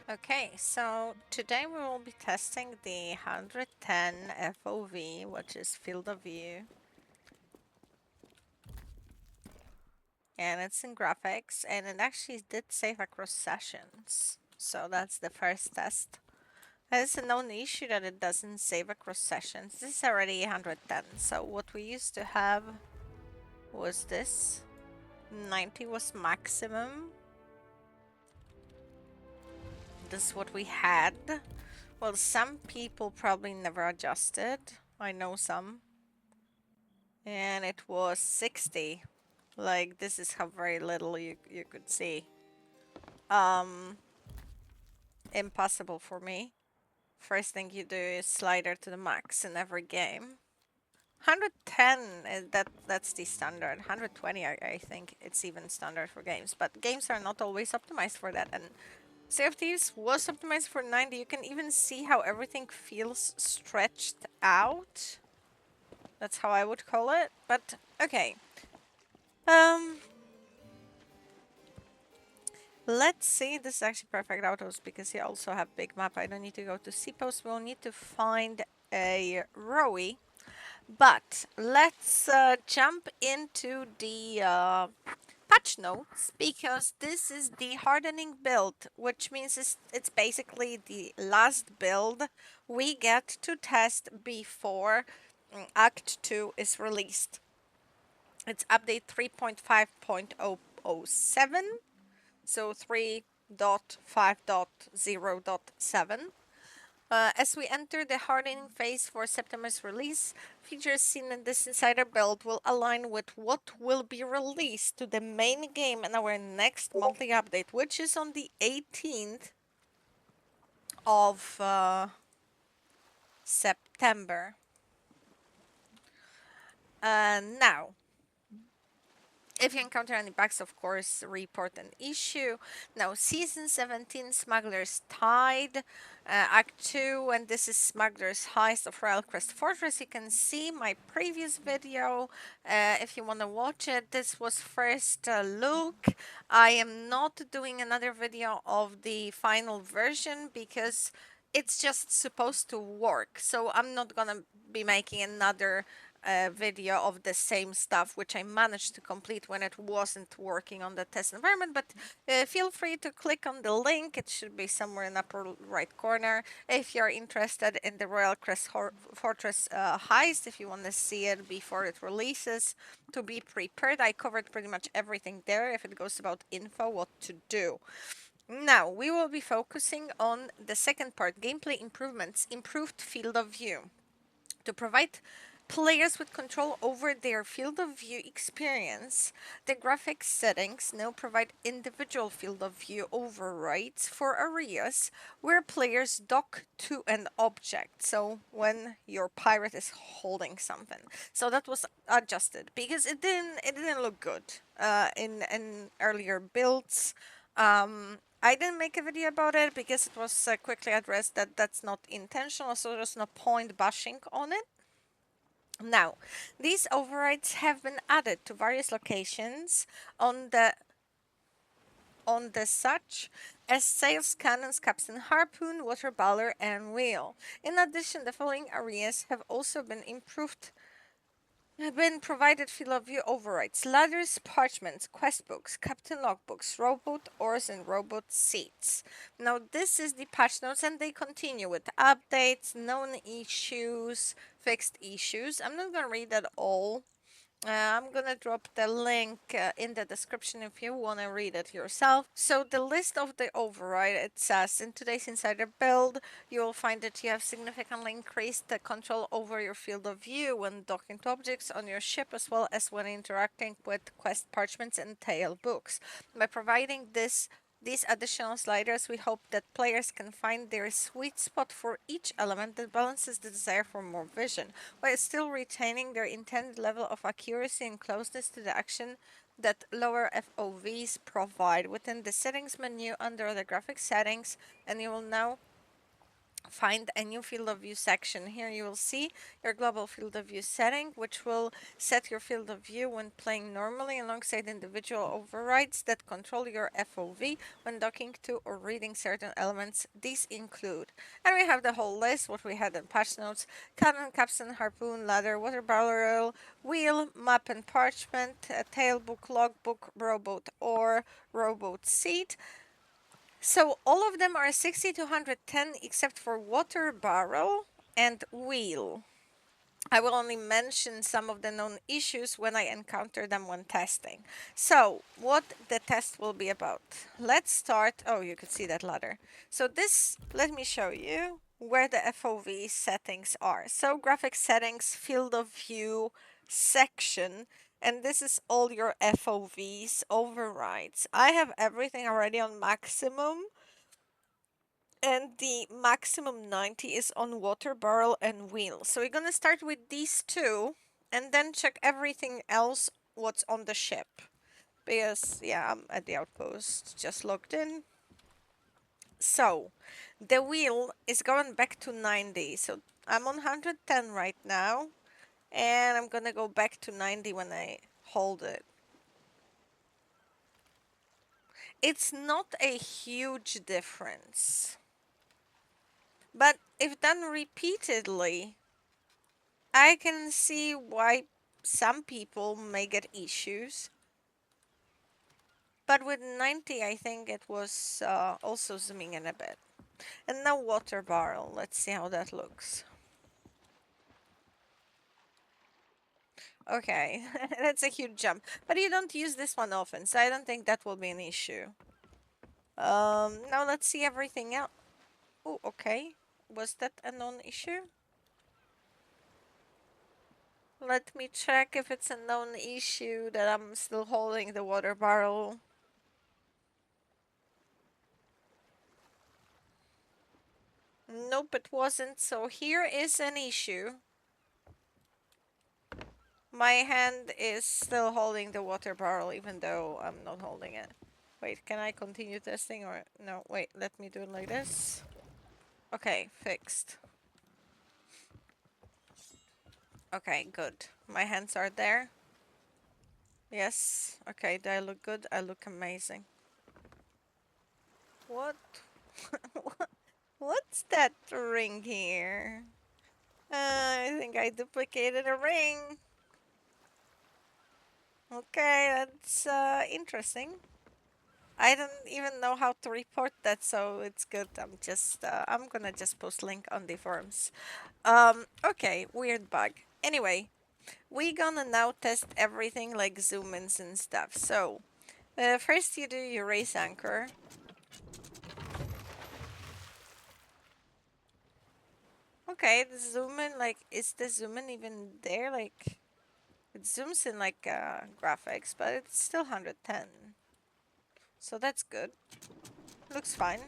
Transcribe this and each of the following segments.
Okay, so today we will be testing the 110 FOV, which is field of view. And it's in graphics, and it actually did save across sessions. So that's the first test. It's a known issue that it doesn't save across sessions. This is already 110, so what we used to have was this. 90 was maximum. This is what we had. Well, some people probably never adjusted. I know some. And it was 60. Like, this is how very little you could see. Impossible for me. First thing you do is slider to the max in every game. 110 is that's the standard. 120 I think it's even standard for games, but games are not always optimized for that. And Sea of Thieves was optimized for 90. You can even see how everything feels stretched out. That's how I would call it. But okay. Let's see. This is actually perfect autos because you also have big map. I don't need to go to sea post. We'll need to find a rowie. But let's jump into the patch notes because this is the hardening build, which means it's basically the last build we get to test before Act 2 is released. It's update 3.5.007, so 3.5.0.7. As we enter the hardening phase for September's release, features seen in this insider build will align with what will be released to the main game in our next monthly update, which is on the 18th of September. Now, if you encounter any bugs, of course, report an issue. Now, Season 17 Smuggler's Tide, Act 2, and this is Smuggler's Heist of Royal Crest Fortress. You can see my previous video if you want to watch it. This was first look. I am not doing another video of the final version because it's just supposed to work. So I'm not gonna be making another video of the same stuff which I managed to complete when it wasn't working on the test environment, but feel free to click on the link. It should be somewhere in the upper right corner if you're interested in the Royal Crest Fortress Heist, if you want to see it before it releases. To be prepared, I covered pretty much everything there if it goes about info, what to do. Now, we will be focusing on the second part, gameplay improvements, improved field of view. To provide players with control over their field of view experience, the graphics settings now provide individual field of view overrides for areas where players dock to an object. So when your pirate is holding something, so that was adjusted because it didn't look good in earlier builds. I didn't make a video about it because it was quickly addressed that that's not intentional, so there's no point bashing on it. Now, these overrides have been added to various locations on the such as sails, cannons, Capstan, Harpoon, water baller, and wheel. In addition, the following areas have also been improved. Have been provided field of view overrides: ladders, parchments, quest books, captain logbooks, rowboat oars, and rowboat seats. Now this is the patch notes, and they continue with updates, known issues, fixed issues. I'm not gonna read that all. I'm gonna drop the link in the description if you want to read it yourself. So the list of the override, it says in today's insider build, you will find that you have significantly increased the control over your field of view when docking to objects on your ship, as well as when interacting with quest parchments and tale books. By providing these additional sliders, we hope that players can find their sweet spot for each element that balances the desire for more vision, while still retaining their intended level of accuracy and closeness to the action that lower FOVs provide. Within the settings menu under the graphic settings, and you will now find a new field of view section. Here you will see your global field of view setting, which will set your field of view when playing normally alongside individual overrides that control your FOV when docking to or reading certain elements. These include, and we have the whole list, what we had in patch notes: cannon, capstan, harpoon, ladder, water barrel, wheel, map and parchment, tailbook, logbook, rowboat, or rowboat seat. So all of them are 60 to 110 except for water barrel and wheel. I will only mention some of the known issues when I encounter them when testing. So, what the test will be about. Let's start. Oh, you could see that ladder. So this, let me show you where the FOV settings are. So, graphic settings, field of view section, and this is all your FOVs overrides. I have everything already on maximum, and the maximum 90 is on water barrel and wheel. So we're gonna start with these two and then check everything else what's on the ship. Because yeah, I'm at the outpost, just logged in. So the wheel is going back to 90. So I'm on 110 right now, and I'm gonna go back to 90 when I hold it. It's not a huge difference, but if done repeatedly, I can see why some people may get issues. But with 90, I think it was also zooming in a bit. And now water barrel. Let's see how that looks. Okay, that's a huge jump. But you don't use this one often, so I don't think that will be an issue. Now let's see everything else. Oh, okay. Was that a non-issue? Let me check if it's a known issue that I'm still holding the water barrel. Nope, it wasn't. So here is an issue. My hand is still holding the water barrel even though I'm not holding it. Wait, can I continue testing or no? Wait, let me do it like this. Okay, fixed. Okay, good. My hands are there. Yes. Okay, do I look good? I look amazing. What? What's that ring here? I think I duplicated a ring. Okay, that's interesting. I don't even know how to report that, so it's good. I'm gonna just post link on the forums. Okay, weird bug. Anyway, we gonna now test everything like zoom ins and stuff. So, first you do your race anchor. Okay, the zoom in, like, is the zoom in even there? Like, it zooms in like graphics, but it's still 110. So that's good. Looks fine.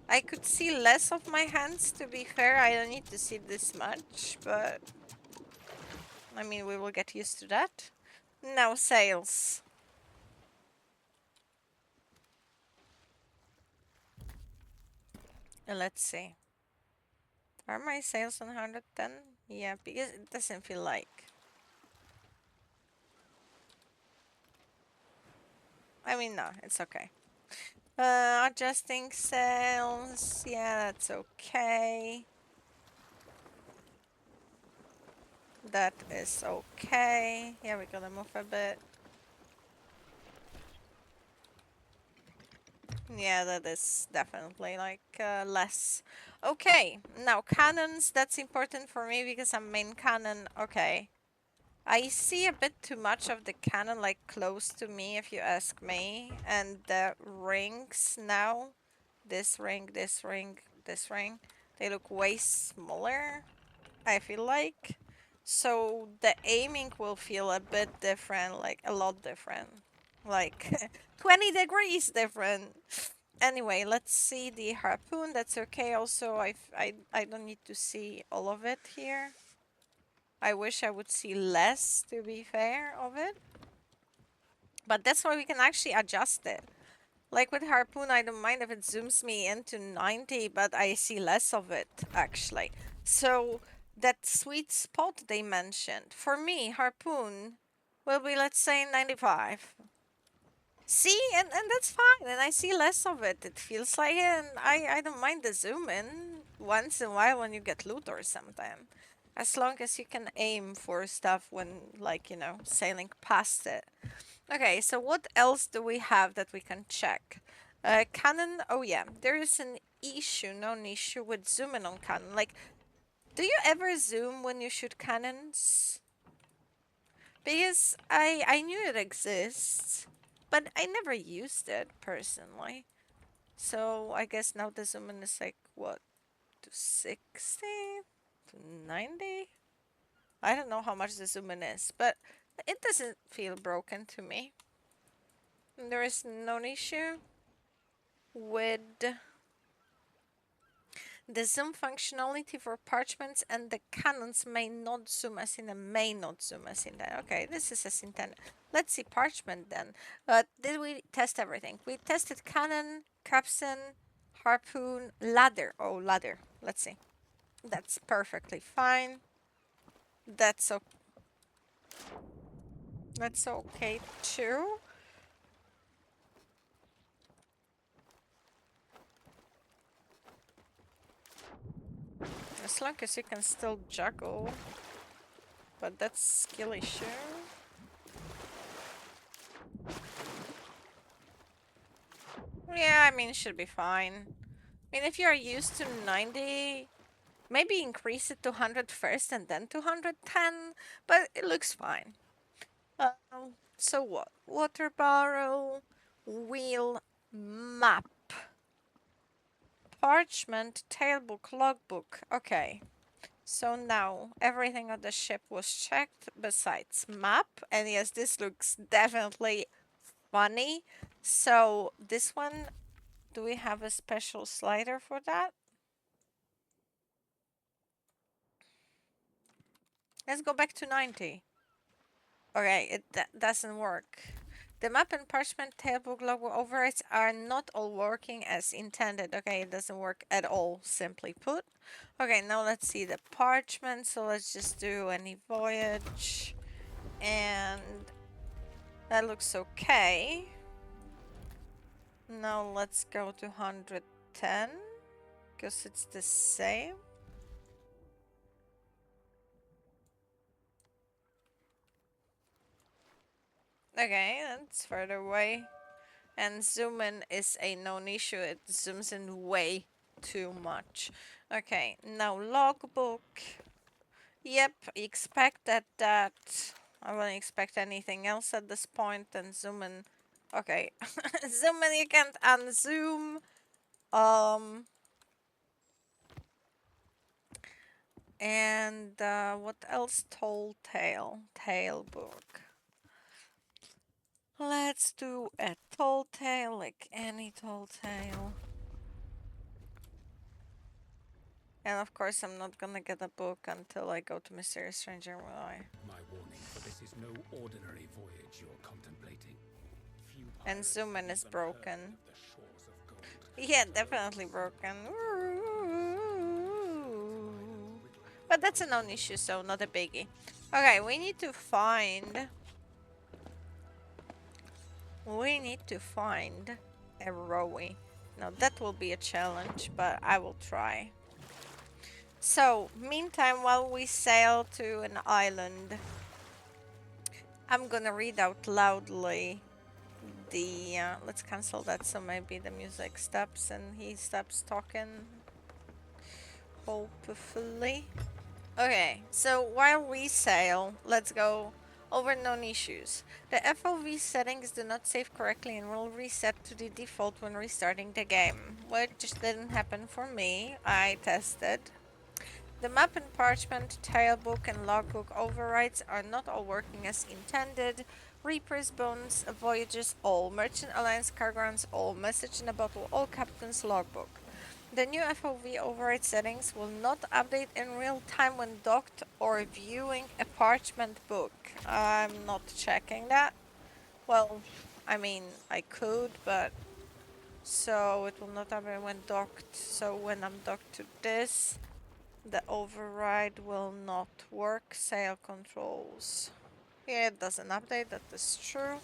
I could see less of my hands, to be fair. I don't need to see this much, but I mean, we will get used to that. Now, sails. Let's see. Are my sails on 110? Yeah, because it doesn't feel like. I mean, no, it's okay. Adjusting sails. Yeah, that's okay. That is okay. Yeah, we're gonna move a bit. Yeah, that is definitely like less. Okay, now cannons. That's important for me because I'm main cannon. Okay. I see a bit too much of the cannon like close to me if you ask me. And the rings now. This ring, this ring, this ring. They look way smaller, I feel like. So the aiming will feel a bit different, like a lot different. Like 20 degrees different. Anyway, let's see the harpoon. That's okay. Also, I don't need to see all of it here. I wish I would see less, to be fair, of it. But that's why we can actually adjust it. Like with Harpoon, I don't mind if it zooms me into 90, but I see less of it, actually. So that sweet spot they mentioned, for me, Harpoon will be, let's say, 95. See, and that's fine, and I see less of it. It feels like it, and I don't mind the zoom in once in a while when you get loot or something. As long as you can aim for stuff when, like, sailing past it. Okay, so what else do we have that we can check? Cannon, oh yeah, there is an issue, known issue with zooming on cannon. Like, do you ever zoom when you shoot cannons? Because I knew it exists, but I never used it personally. So I guess now the zooming is like, what, to 60? To 90? I don't know how much the zooming is, but it doesn't feel broken to me. There is no issue with the zoom functionality for parchments, and the cannons may not zoom as in, and may not zoom as in that. Okay, this is as intended. Let's see parchment then. Did we test everything? We tested cannon, capstan, harpoon, ladder. Oh, ladder. Let's see. That's perfectly fine. That's okay too. As long as you can still juggle. But that's skill issue. Yeah, I mean, it should be fine. I mean, if you're used to 90, maybe increase it to 100 first and then to 110, but it looks fine. So what? Water barrel, wheel, map, parchment, tailbook, logbook. Okay. So now everything on the ship was checked besides map. And yes, this looks definitely funny. So this one, do we have a special slider for that? Let's go back to 90. Okay, it doesn't work. The map and parchment tailbook logo overrides are not all working as intended. Okay, it doesn't work at all, simply put. Okay, now let's see the parchment. So let's just do any voyage. And that looks okay. Now let's go to 110, because it's the same. Okay, that's further away. And zoom in is a known issue. It zooms in way too much. Okay, now logbook. Yep, expected that. I wouldn't expect anything else at this point. And zoom in. Okay, zoom in. You can't unzoom. And what else? Tall tail book. Let's do a tall tale, like any tall tale. And of course, I'm not gonna get a book until I go to Mysterious Stranger. Will I? My warning, for this is no ordinary voyage you're contemplating. And zoom in is broken. Yeah, definitely broken. But that's a known issue, so not a biggie. Okay, we need to find a rowie. Now that will be a challenge, but I will try. So, meantime, while we sail to an island, I'm gonna read out loudly the, let's cancel that so maybe the music stops and he stops talking. Hopefully. Okay, so while we sail, let's go over known issues. The FOV settings do not save correctly and will reset to the default when restarting the game, which didn't happen for me. I tested. The map and parchment, tailbook, and logbook overrides are not all working as intended. Reaper's Bones, Voyages all, Merchant Alliance cargo runs all, Message in a Bottle all, Captain's logbook. The new FOV override settings will not update in real time when docked or viewing a parchment book. I'm not checking that. Well, I mean, I could, but So it will not happen when docked. So when I'm docked to this, the override will not work. Sail controls. Yeah, it doesn't update, that is true.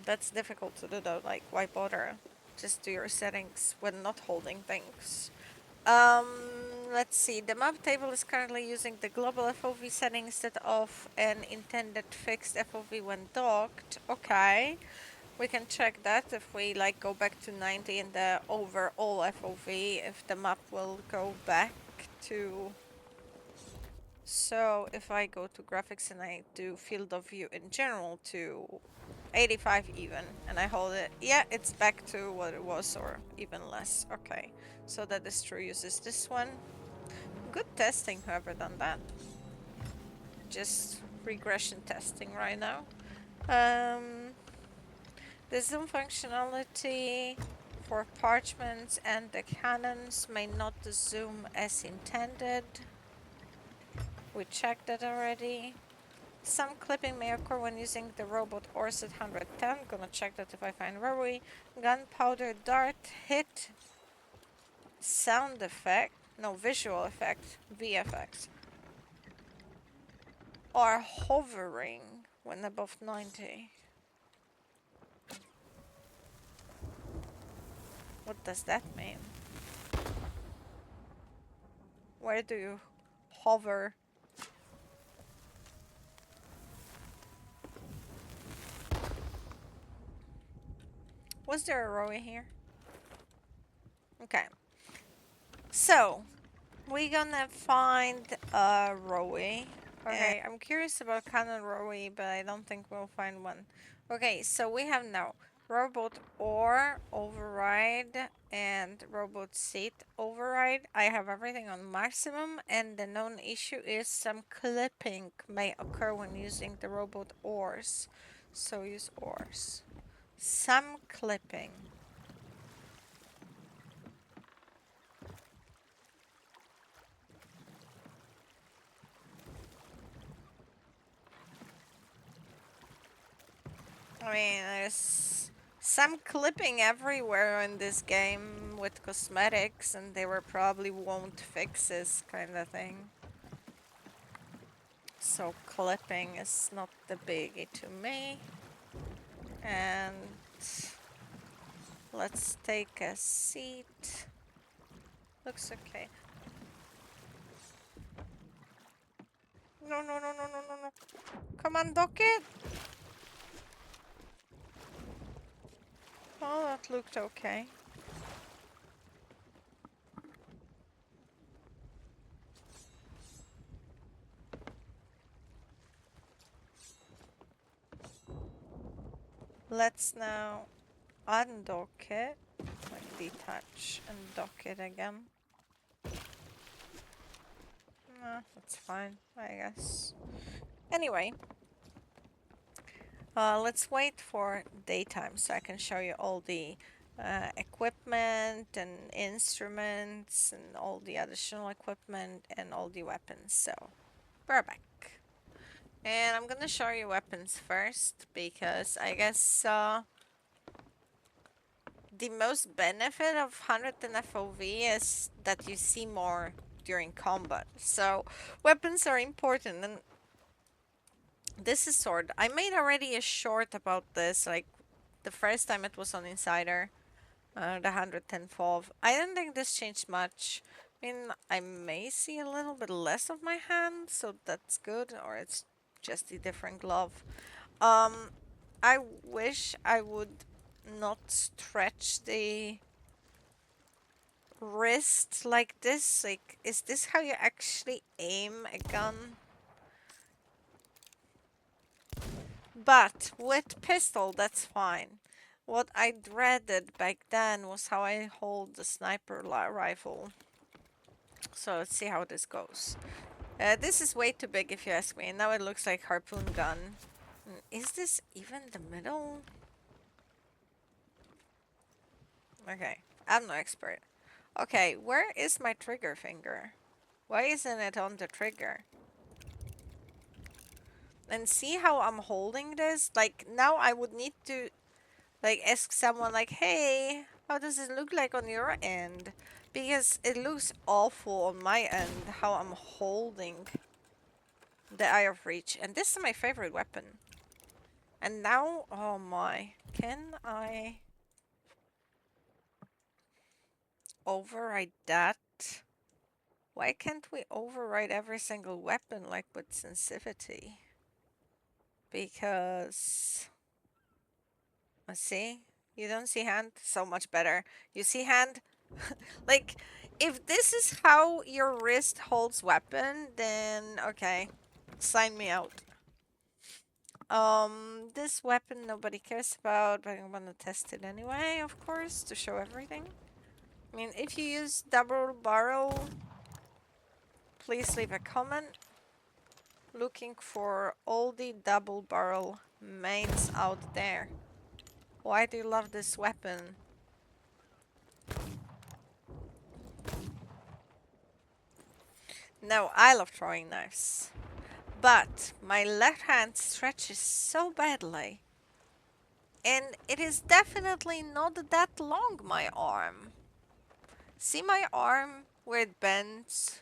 That's difficult to do though, like why bother? Just do your settings when not holding things. Um, let's see, the map table is currently using the global FOV setting instead of an intended fixed FOV when docked. Okay, we can check that if we like go back to 90 in the overall FOV, if the map will go back to... So if I go to graphics and I do field of view in general to 85 even, and I hold it, yeah, it's back to what it was or even less. Okay, so that is true. Uses this one. Good testing, whoever done that. Just regression testing right now. Um, the zoom functionality for parchments and the cannons may not zoom as intended. We checked that already. Some clipping may occur when using the robot ores at 110. Gonna check that if I find Rowboat. Gunpowder dart hit. Sound effect. No, visual effect. VFX. Or hovering when above 90. What does that mean? Where do you hover? Was there a Rowboat here? Okay. So, we're gonna find a Rowboat. Okay, I'm curious about Cannon Rowboat, but I don't think we'll find one. Okay, so we have now Rowboat Ore Override and Rowboat Seat Override. I have everything on maximum, and the known issue is some clipping may occur when using the Rowboat Ores. So use ores. Some clipping. I mean, there's some clipping everywhere in this game with cosmetics, and they were probably won't fixes kind of thing. So clipping is not the biggie to me. And let's take a seat. Looks okay. No, no, no, no, no, no, no. Come on, dock it. Oh, that looked okay. Let's now undock it. Like detach and dock it again. No, that's fine, I guess. Anyway, let's wait for daytime so I can show you all the equipment and instruments and all the additional equipment and all the weapons. So, we're back. And I'm gonna show you weapons first because I guess the most benefit of 110 FOV is that you see more during combat. So, weapons are important, and this is sword. I made already a short about this, like the first time it was on Insider, the 110 FOV. I don't think this changed much. I mean, I may see a little bit less of my hand, so that's good, or it's just a different glove. I wish I would not stretch the wrist like this. Like, is this how you actually aim a gun? But with pistol, that's fine. What I dreaded back then was how I hold the sniper rifle. So let's see how this goes. This is way too big if you ask me. Now it looks like Harpoon gun. Is this even the middle? Okay, I'm no expert. Okay, where is my trigger finger? Why isn't it on the trigger? And see how I'm holding this? Like, now I would need to Like, ask someone like, hey, how does it look like on your end? Because it looks awful on my end, how I'm holding the Eye of Reach. And this is my favorite weapon. And now, oh my, can I override that? Why can't we override every single weapon like with sensitivity? Because, let's see, you don't see hand? So much better. You see hand? Like, if this is how your wrist holds weapon, then okay, sign me out. This weapon nobody cares about, but I'm gonna test it anyway, of course, to show everything. I mean, if you use double barrel, please leave a comment. Looking for all the double barrel mains out there. Why do you love this weapon? No, I love throwing knives. But my left hand stretches so badly. And it is definitely not that long, my arm. See my arm where it bends?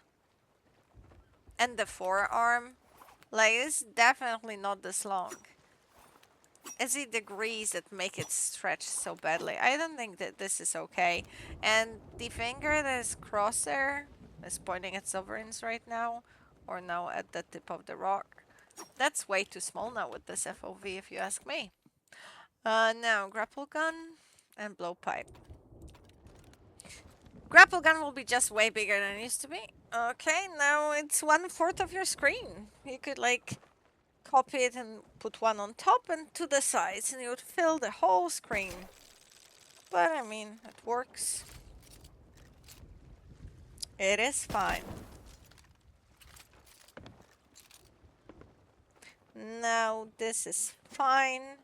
And the forearm? Like, it's definitely not this long. It's the degrees that make it stretch so badly. I don't think that this is okay. And the finger that is crosshair is pointing at sovereigns right now. Or now at the tip of the rock. That's way too small now with this FOV if you ask me. Now, Grapple Gun and Blowpipe. Grapple Gun will be just way bigger than it used to be. Okay, now it's 1/4 of your screen. You could like copy it and put one on top and to the sides and it would fill the whole screen. But I mean, it works. It is fine. Now this is fine.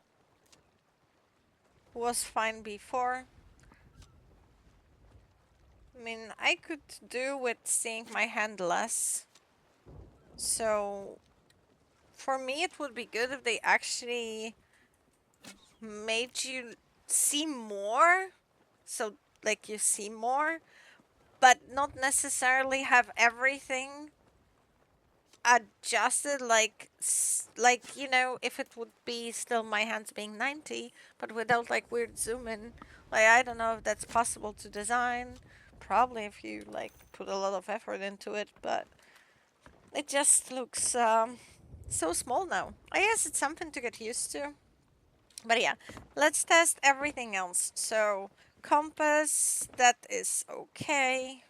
Was fine before. I mean, I could do with seeing my hand less. So, for me it would be good if they actually made you see more. So, like, you see more. But not necessarily have everything adjusted like you know, if it would be still my hands being 90 but without like weird zoom in. Like, I don't know if that's possible to design. Probably if you like put a lot of effort into it, but it just looks so small now. I guess it's something to get used to. But yeah, let's test everything else. So compass, that is okay.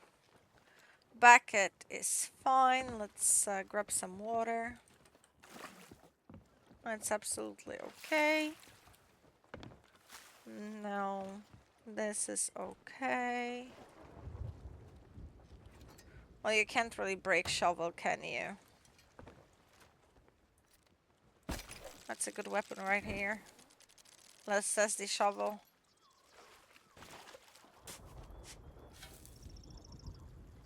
Bucket is fine. Let's grab some water. That's absolutely okay. No, this is okay. Well, you can't really break shovel, can you? That's a good weapon right here. Let's test the shovel.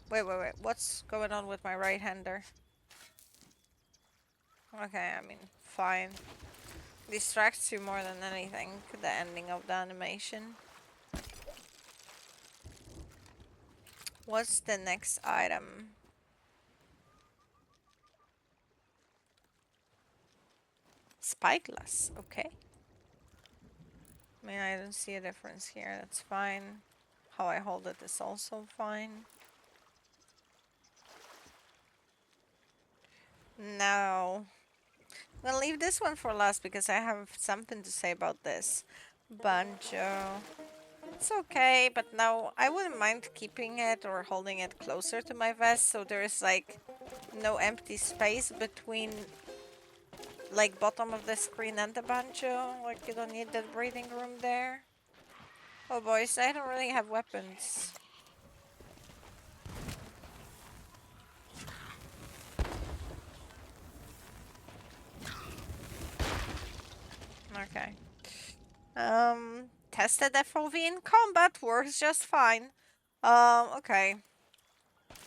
Wait. What's going on with my right-hander? Okay, I mean, fine. Distracts you more than anything, the ending of the animation. What's the next item? Spyglass, okay. I mean, I don't see a difference here, that's fine. How I hold it is also fine. Now, I'm gonna leave this one for last because I have something to say about this. Banjo. It's okay, but now I wouldn't mind keeping it or holding it closer to my vest so there is like no empty space between like bottom of the screen and the banjo. Like, you don't need that breathing room there. Oh boys, I don't really have weapons. Okay. Tested FOV in combat, works just fine. Okay.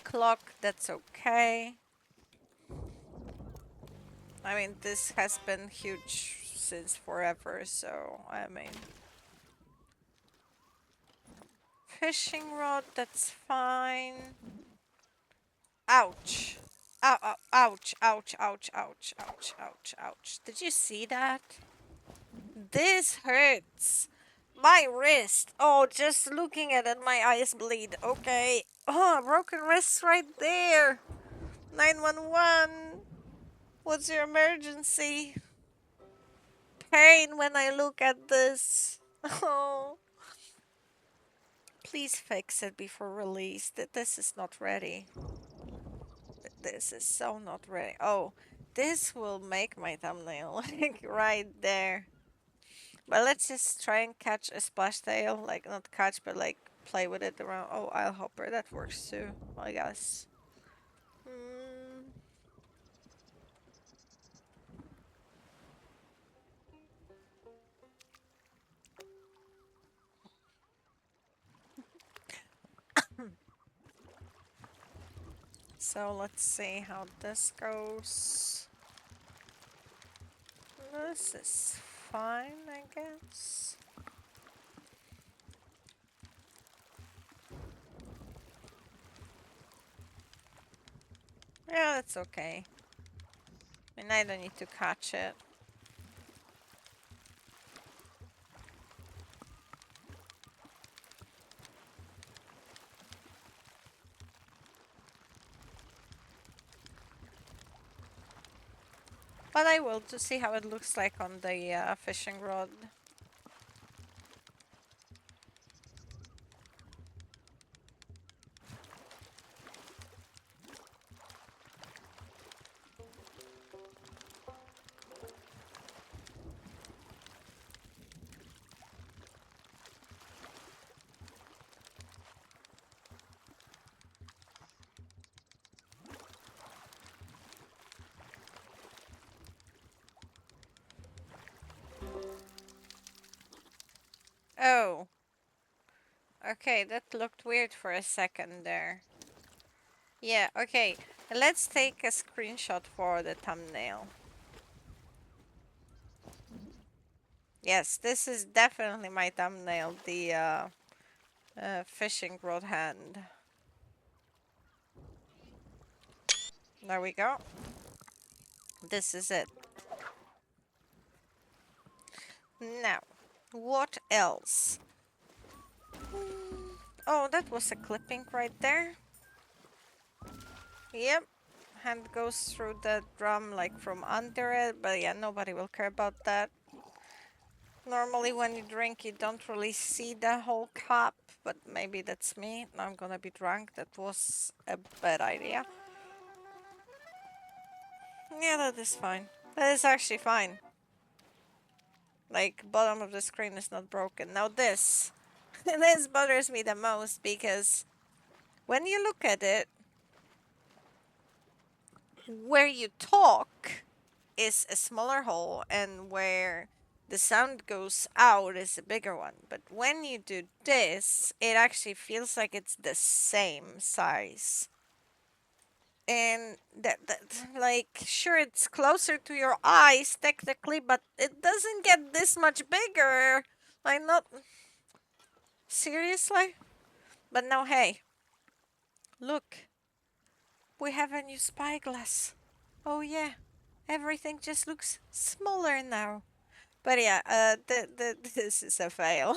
Clock, that's okay. I mean, this has been huge since forever, so, I mean, fishing rod, that's fine. Ouch. Ow, ow, ouch, ouch, ouch, ouch, ouch, ouch, ouch. Did you see that? This hurts. My wrist. Oh, just looking at it, my eyes bleed. Okay. Oh, broken wrist right there. 911. What's your emergency? Pain when I look at this. Oh. Please fix it before release. This is not ready. This is so not ready. Oh, this will make my thumbnail. Like right there. But let's just try and catch a splash tail. Like, not catch, but like play with it around. Oh, Isle Hopper. That works too, I guess. Hmm. So let's see how this goes. This is fine, I guess. Yeah, that's okay. I mean, I don't need to catch it. But I will, to see how it looks like on the fishing rod. Oh. Okay, that looked weird for a second there. Yeah, okay. Let's take a screenshot for the thumbnail. Yes, this is definitely my thumbnail, the fishing rod hand. There we go. This is it. Now, what else? Oh, that was a clipping right there. Yep. Hand goes through the drum like from under it, but yeah, nobody will care about that. Normally when you drink you don't really see the whole cup, but maybe that's me. Now I'm gonna be drunk. That was a bad idea. Yeah, that is fine. That is actually fine. Like, bottom of the screen is not broken. Now this. This bothers me the most because when you look at it, where you talk is a smaller hole and where the sound goes out is a bigger one. But when you do this, it actually feels like it's the same size. And that like, sure, it's closer to your eyes technically, but it doesn't get this much bigger. Like, not seriously. But now, hey, look, we have a new spyglass. Oh yeah, everything just looks smaller now. But yeah, this is a fail.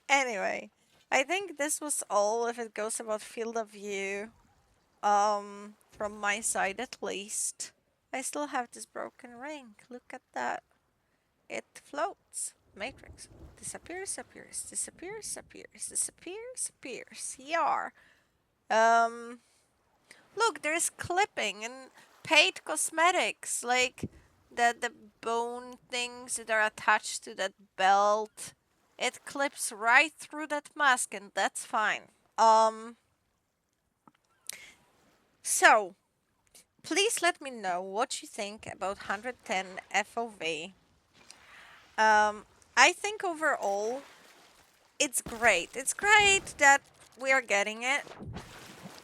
Anyway, I think this was all if it goes about field of view. From my side at least. I still have this broken ring. Look at that. It floats. Matrix. Disappears, appears, disappears, appears, disappears, appears. Yar. Um, Look, there's clipping and paid cosmetics, like the bone things that are attached to that belt. It clips right through that mask, and that's fine. So please let me know what you think about 110 FOV. I think overall it's great. It's great that we are getting it.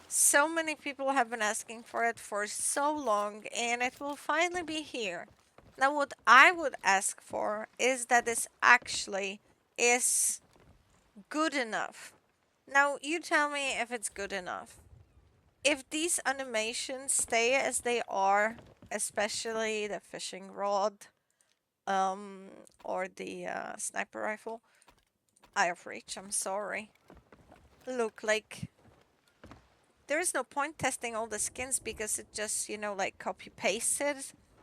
So many people have been asking for it for so long, and it will finally be here. Now, what I would ask for is that this actually is good enough. Now, you tell me if it's good enough. If these animations stay as they are, especially the fishing rod, um, or the sniper rifle, Eye of Reach, I'm sorry. Look, like, there is no point testing all the skins because it just, like copy pasted,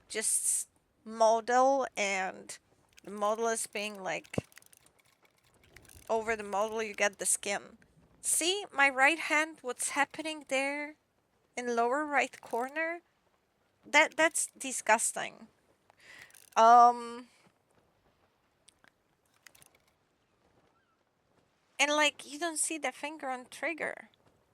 just model, and the model is being like over the model, you get the skin. See my right hand, what's happening there in lower right corner? That's disgusting. Um, and like you don't see the finger on trigger.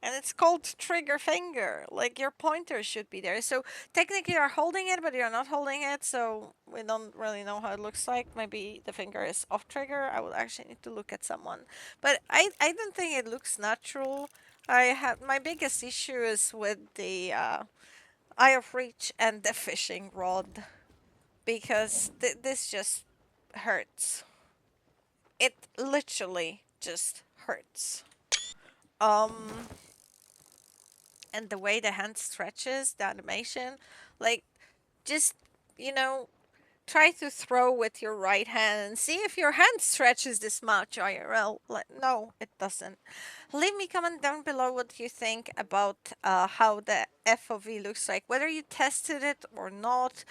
And it's called trigger finger. Like your pointer should be there. So technically you're holding it, but you're not holding it. So we don't really know how it looks like. Maybe the finger is off trigger. I would actually need to look at someone. But I don't think it looks natural. I have my biggest issue is with the eye of reach and the fishing rod because this just hurts. It literally just hurts. Um, and the way the hand stretches, the animation, like just you know, try to throw with your right hand and see if your hand stretches this much IRL. Like, no, it doesn't. Leave me comment down below what you think about how the FOV looks like, whether you tested it or not.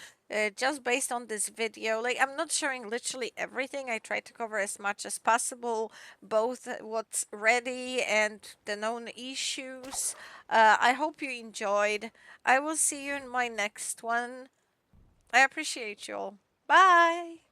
Just based on this video, like I'm not showing literally everything. I try to cover as much as possible, both what's ready and the known issues. I hope you enjoyed. I will see you in my next one. I appreciate you all. Bye!